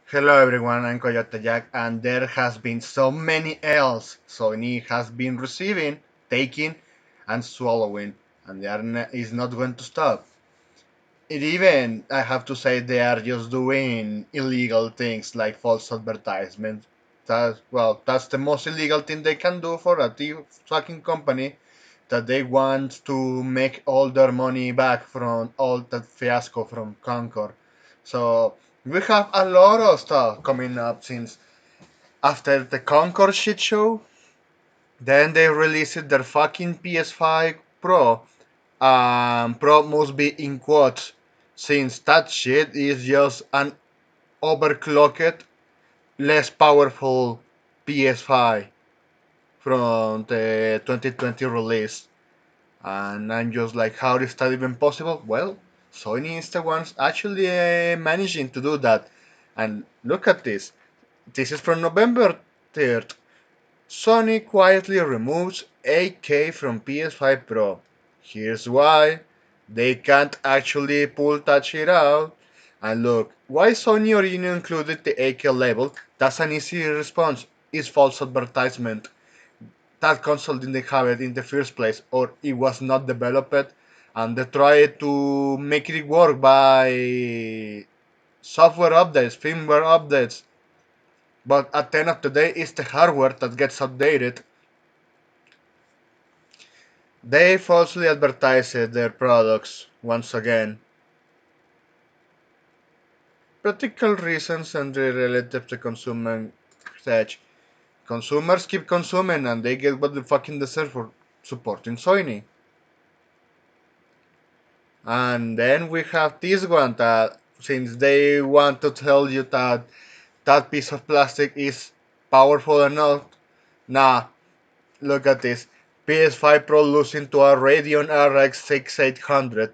Hello everyone, I'm Coyote Jack, and there has been so many L's Sony has been receiving, taking, and swallowing, and is not going to stop. I have to say, they are just doing illegal things like false advertisement. That's the most illegal thing they can do for a fucking company that they want to make all their money back from all that fiasco from Concord. So we have a lot of stuff coming up since after the Concord shit show. Then they released their fucking PS5 Pro. Pro must be in quotes since that shit is just an overclocked, less powerful PS5 from the 2020 release. And I'm just like, how is that even possible? Well, Sony is the ones actually managing to do that. And look at this. This is from November 3rd. Sony quietly removes 8K from PS5 Pro. Here's why. They can't actually pull that shit out. And look, why Sony originally included the 8K label? That's an easy response. It's false advertisement. That console didn't have it in the first place, or it was not developed, and they tried to make it work by software updates, firmware updates. But at the end of the day, it's the hardware that gets updated. They falsely advertised their products once again. Practical reasons and relative to consumer stage. Consumers keep consuming and they get what they fucking deserve for supporting Sony. And then we have this one that since they want to tell you that that piece of plastic is powerful enough, nah, look at this. PS5 Pro losing to a Radeon RX 6800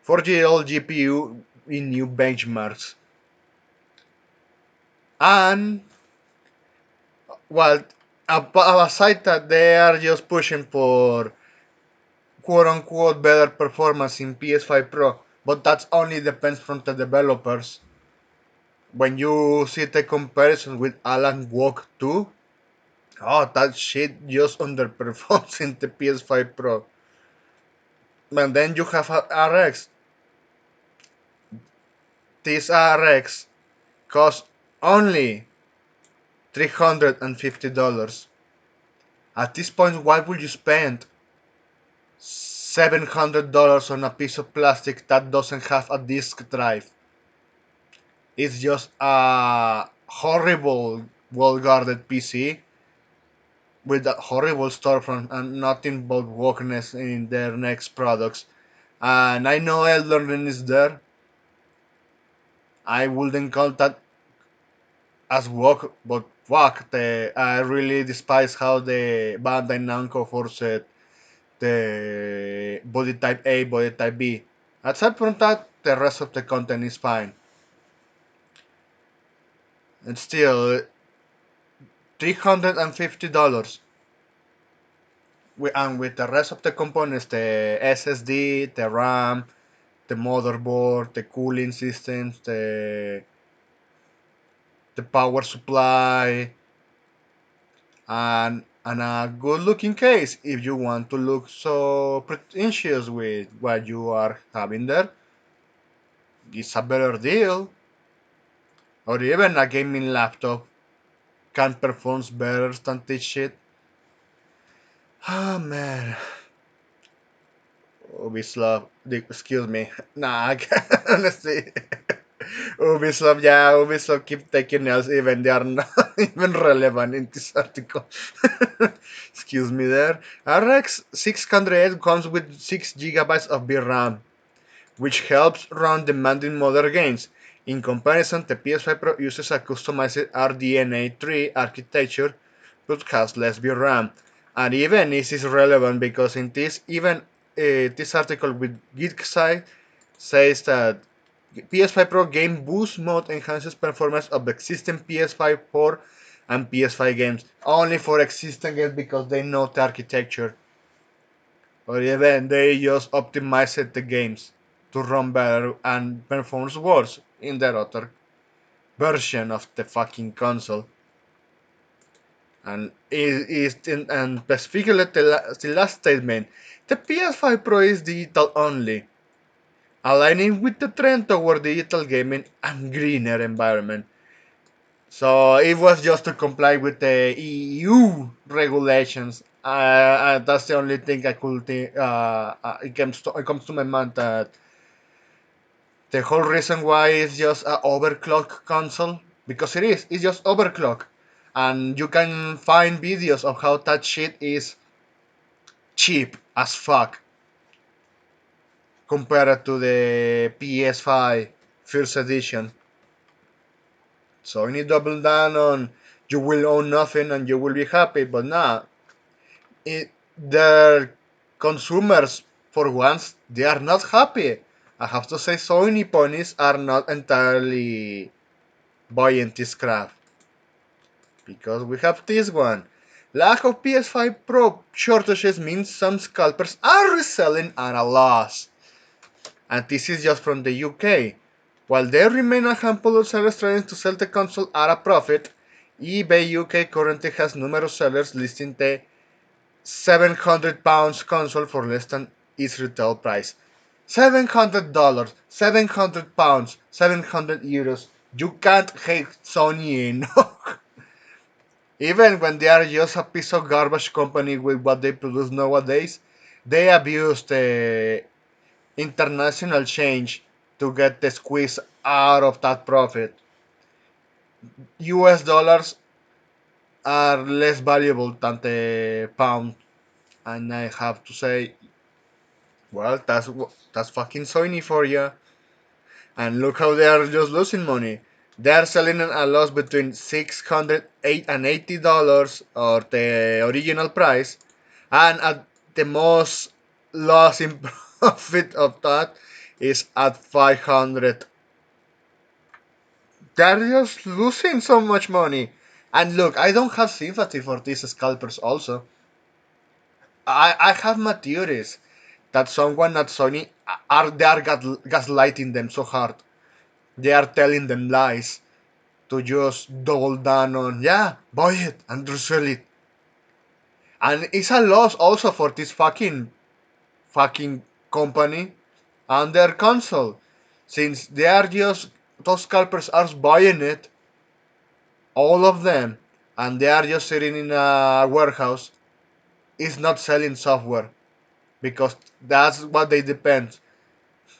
4G GPU in new benchmarks. And, well, aside that they are just pushing for quote unquote better performance in PS5 Pro, but that only depends from the developers. When you see the comparison with Alan Wake 2, oh, that shit just underperforms in the PS5 Pro. And then you have a RX. This RX costs only $350. At this point, why would you spend $700 on a piece of plastic that doesn't have a disk drive? It's just a horrible, well guarded PC with a horrible storefront and nothing but wokeness in their next products. And I know Elden Ring is there. I wouldn't call that as woke, but fuck, I really despise how the Bandai Namco forced the body type A, body type B. Aside from that, the rest of the content is fine. And still, $350. And with the rest of the components, the SSD, the RAM, the motherboard, the cooling systems, the power supply, and a good looking case if you want to look so pretentious with what you are having there. It's a better deal. Or even a gaming laptop can perform better than this shit. Oh man. Ubisoft, excuse me. Nah, I can't, honestly. Ubisoft, yeah, Ubisoft keep taking else even they are not even relevant in this article. Excuse me there. RX 608 comes with 6 gigabytes of VRAM, which helps run demanding modern games. In comparison, the PS5 Pro uses a customized RDNA 3 architecture but has less VRAM. And even this is relevant because in this, even this article with Geekside says that PS5 Pro Game Boost mode enhances performance of the existing PS5 4 and PS5 games. Only for existing games because they know the architecture. Or even they just optimized the games to run better and perform worse in their other version of the fucking console. And specifically the last statement, the PS5 Pro is digital only, aligning with the trend toward digital gaming and greener environment. So it was just to comply with the EU regulations. That's the only thing I could think. It comes to my mind that the whole reason why it's just an overclock console, because it is. It's just overclock, and you can find videos of how that shit is cheap as fuck compared to the PS5 first edition. So you need double down on you will own nothing and you will be happy, but nah, the consumers for once they are not happy. I have to say Sony ponies are not entirely buying this crap because we have this one. Lack of PS5 Pro shortages means some scalpers are reselling at a loss. And this is just from the UK. While there remain a handful of sellers trying to sell the console at a profit, eBay UK currently has numerous sellers listing the £700 console for less than its retail price. $700, £700, €700. You can't hate Sony enough. Even when they are just a piece of garbage company with what they produce nowadays, they abuse the international change to get the squeeze out of that profit. US dollars are less valuable than the pound, and I have to say, well, that's fucking Sony for you. And look how they are just losing money. They are selling at a loss between $680 or the original price, and at the most loss in profit of that is at 500. They're just losing so much money. And look, I don't have sympathy for these scalpers also. I have my theories that someone at Sony are gaslighting them so hard. They are telling them lies to just double down on, yeah, buy it and resell it. And it's a loss also for this fucking company and their console. Since they are just, those scalpers are buying it, all of them, and they are just sitting in a warehouse, is not selling software because that's what they depend.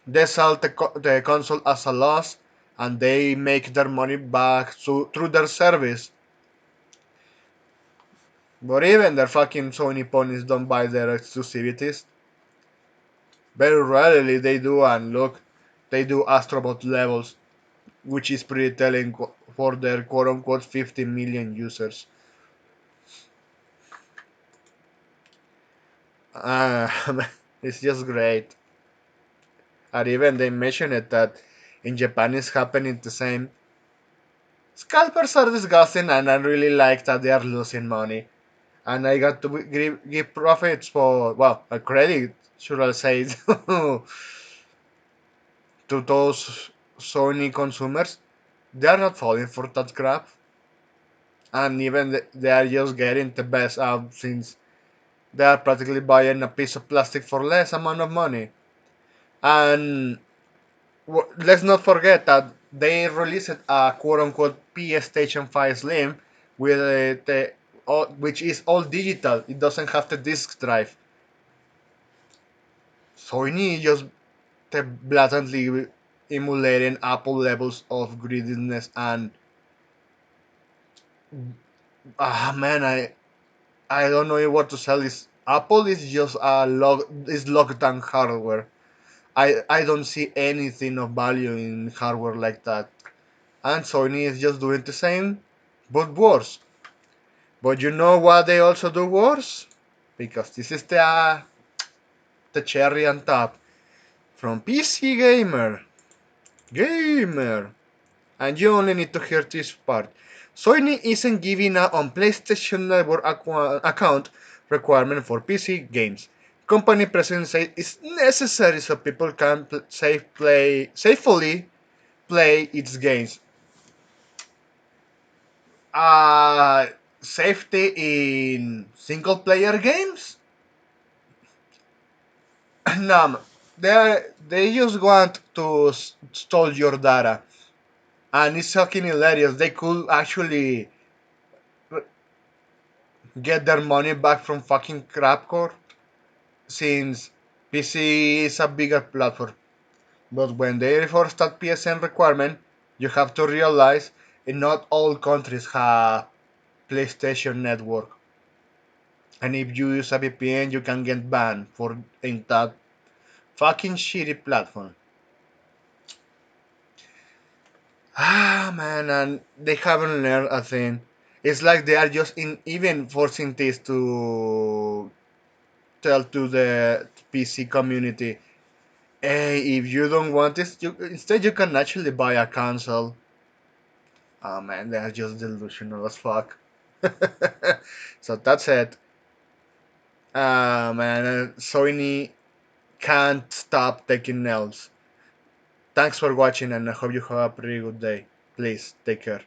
They sell the console as a loss and they make their money back through their service. But even their fucking Sony ponies don't buy their exclusivities. Very rarely they do, and look, they do Astrobot levels, which is pretty telling for their quote unquote 50 million users. Uh, it's just great. And even they mention it that in Japan is happening the same. Scalpers are disgusting, and I really like that they are losing money. And I got to give profits for, well, a credit, should I say, to those Sony consumers. They are not falling for that crap. And even they are just getting the best out since they are practically buying a piece of plastic for less amount of money. And let's not forget that they released a quote unquote PlayStation 5 Slim with which is all digital. It doesn't have the disk drive. Sony just blatantly emulating Apple levels of greediness and man, I don't know what to sell. This Apple is just is lockdown hardware. I don't see anything of value in hardware like that. And Sony is just doing the same, but worse. But you know what they also do worse? Because this is the cherry on top. From PC Gamer. And you only need to hear this part. Sony isn't giving up on PlayStation Network account requirement for PC games. Company president says it's necessary so people can safely play its games. Uh, Safety in single player games? No, they just want to steal your data, and it's fucking hilarious. They could actually get their money back from fucking crapcore since PC is a bigger platform. But when they enforce that PSN requirement, you have to realize not all countries have PlayStation Network, and if you use a VPN, you can get banned for in that fucking shitty platform. Ah man, and they haven't learned a thing. It's like they are just even forcing this to tell to the PC community, hey, if you don't want this, instead you can actually buy a console. Oh man, they are just delusional as fuck. So that's it. Ah man, Sony can't stop taking nails. Thanks for watching, and I hope you have a pretty good day. Please take care.